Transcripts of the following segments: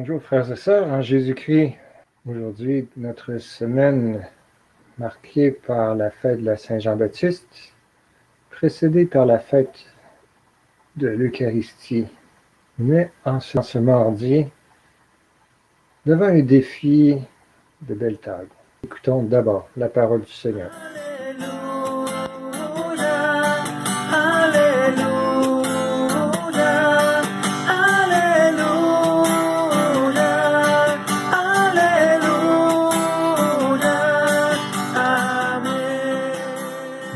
Bonjour frères et sœurs en Jésus-Christ. Aujourd'hui, notre semaine marquée par la fête de la Saint-Jean-Baptiste, précédée par la fête de l'Eucharistie. Mais en ce mardi, devant un défi de belle taille. Écoutons d'abord la parole du Seigneur.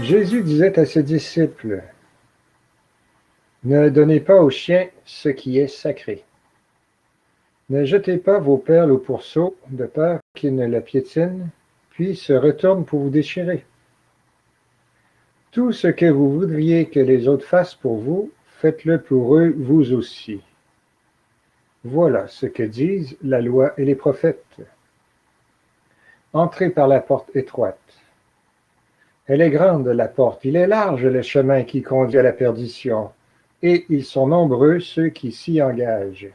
Jésus disait à ses disciples, « Ne donnez pas aux chiens ce qui est sacré. Ne jetez pas vos perles au pourceau, de peur qu'ils ne la piétinent, puis se retournent pour vous déchirer. Tout ce que vous voudriez que les autres fassent pour vous, faites-le pour eux, vous aussi. Voilà ce que disent la loi et les prophètes. Entrez par la porte étroite. Elle est grande, la porte, il est large le chemin qui conduit à la perdition, et ils sont nombreux ceux qui s'y engagent.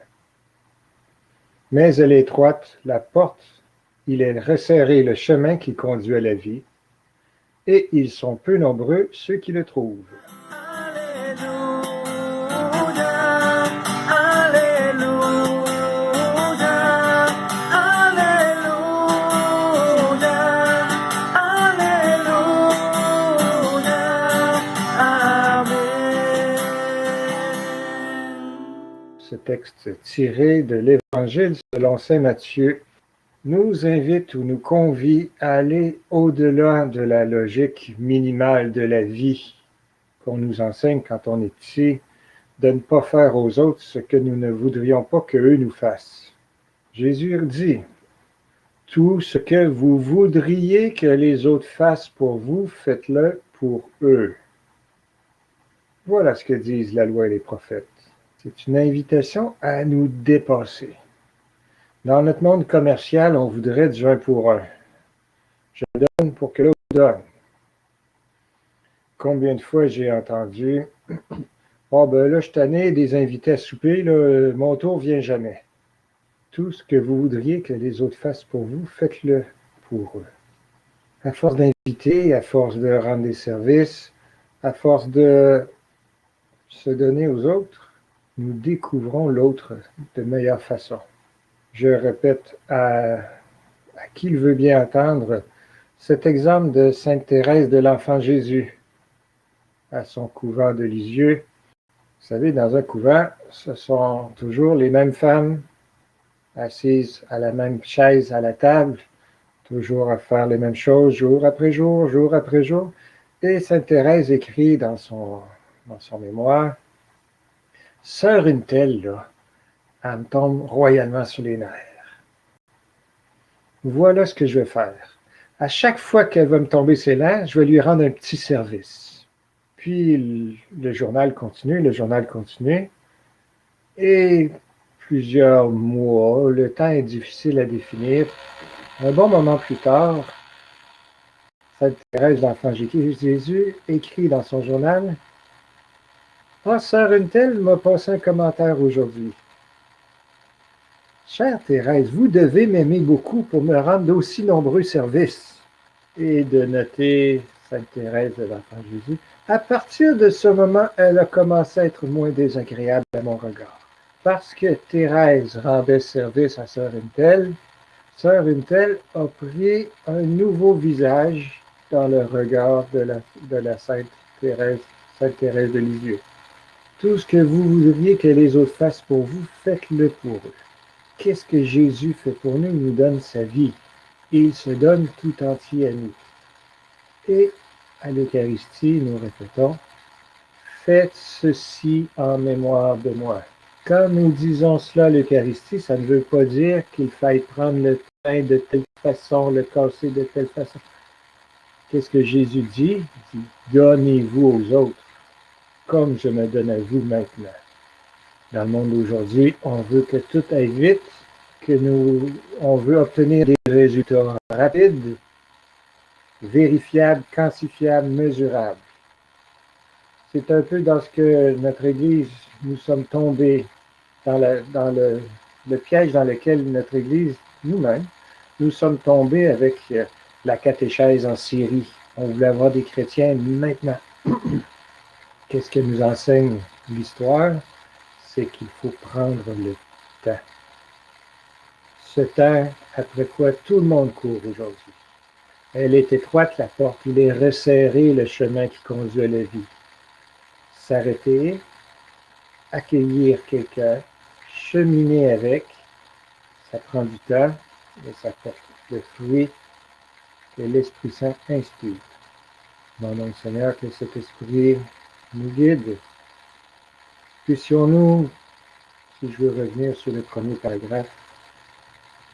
Mais elle est étroite, la porte, il est resserré le chemin qui conduit à la vie, et ils sont peu nombreux ceux qui le trouvent. Ce texte tiré de l'Évangile selon saint Matthieu nous invite ou nous convie à aller au-delà de la logique minimale de la vie qu'on nous enseigne quand on est petit, de ne pas faire aux autres ce que nous ne voudrions pas qu'eux nous fassent. Jésus dit, « Tout ce que vous voudriez que les autres fassent pour vous, faites-le pour eux. » Voilà ce que disent la loi et les prophètes. C'est une invitation à nous dépasser. Dans notre monde commercial, on voudrait du 1 pour 1. Je donne pour que l'autre donne. Combien de fois j'ai entendu « Oh ben là, je suis tanné des invités à souper, là, mon tour vient jamais. » Tout ce que vous voudriez que les autres fassent pour vous, faites-le pour eux. À force d'inviter, à force de rendre des services, à force de se donner aux autres, nous découvrons l'autre de meilleure façon. Je répète à qui il veut bien entendre cet exemple de Sainte Thérèse de l'Enfant Jésus à son couvent de Lisieux. Vous savez, dans un couvent, ce sont toujours les mêmes femmes assises à la même chaise à la table, toujours à faire les mêmes choses jour après jour, jour après jour. Et Sainte Thérèse écrit dans son mémoire, « Sœur une telle, là, elle me tombe royalement sur les nerfs. Voilà ce que je vais faire. À chaque fois qu'elle va me tomber sur les nerfs, je vais lui rendre un petit service. » Puis le journal continue, et plusieurs mois, le temps est difficile à définir. Un bon moment plus tard, Sainte Thérèse d'Enfant Jésus écrit dans son journal, « Ah, sœur une telle m'a passé un commentaire aujourd'hui. Chère Thérèse, vous devez m'aimer beaucoup pour me rendre d'aussi nombreux services. » Et de noter Sainte Thérèse de l'Enfant Jésus, à partir de ce moment, elle a commencé à être moins désagréable à mon regard. Parce que Thérèse rendait service à Sœur Untel a pris un nouveau visage dans le regard de la Sainte Thérèse de Lisieux. Tout ce que vous voudriez que les autres fassent pour vous, faites-le pour eux. Qu'est-ce que Jésus fait pour nous? Il nous donne sa vie. Il se donne tout entier à nous. Et à l'Eucharistie, nous répétons, « Faites ceci en mémoire de moi. » Quand nous disons cela à l'Eucharistie, ça ne veut pas dire qu'il faille prendre le pain de telle façon, le casser de telle façon. Qu'est-ce que Jésus dit? Il dit, « Donnez-vous aux autres, comme je me donne à vous maintenant. » Dans le monde d'aujourd'hui, on veut que tout aille vite, on veut obtenir des résultats rapides, vérifiables, quantifiables, mesurables. C'est un peu dans ce que notre Église, nous sommes tombés dans le le piège dans lequel notre Église, nous-mêmes, nous sommes tombés avec la catéchèse en Syrie. On voulait avoir des chrétiens maintenant. Qu'est-ce que nous enseigne l'histoire? C'est qu'il faut prendre le temps. Ce temps, après quoi tout le monde court aujourd'hui. Elle est étroite, la porte, il est resserré le chemin qui conduit à la vie. S'arrêter, accueillir quelqu'un, cheminer avec, ça prend du temps, mais ça porte le fruit que l'Esprit Saint inspire. Demandons au Seigneur que cet Esprit nous guide. Puissions-nous, si je veux revenir sur le premier paragraphe,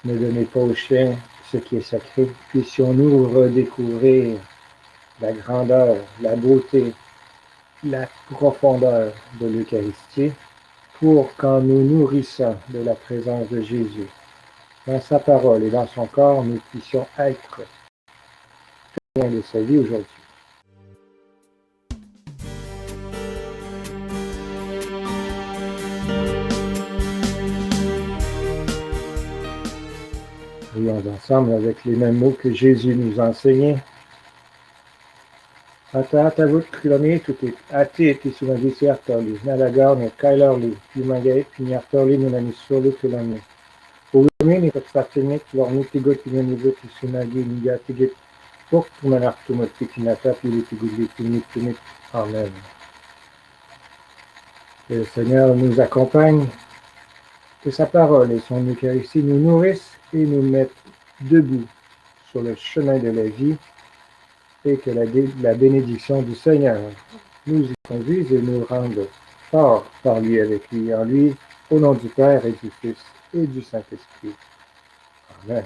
ne donnez pas aux chiens ce qui est sacré. Puissions-nous redécouvrir la grandeur, la beauté, la profondeur de l'Eucharistie pour qu'en nous nourrissant de la présence de Jésus, dans sa parole et dans son corps, nous puissions être témoins de sa vie aujourd'hui. Prions ensemble avec les mêmes mots que Jésus nous enseignait. Atavut kilometri ati sunavisi artoli, nalagarne kailarli, piumagay pinyartoli nunanisoli kilami. Ulumini katsatinit lornitigot pinanivut sunagi nigatigit pok tumanartumot pikinata pilitigouli pinitimit. Amen. Que le Seigneur nous accompagne, que sa parole et son Eucharistie nous nourrissent et nous mettent debout sur le chemin de la vie, et que la bénédiction du Seigneur nous y conduise et nous rende forts par lui, avec lui, en lui, au nom du Père et du Fils et du Saint-Esprit. Amen.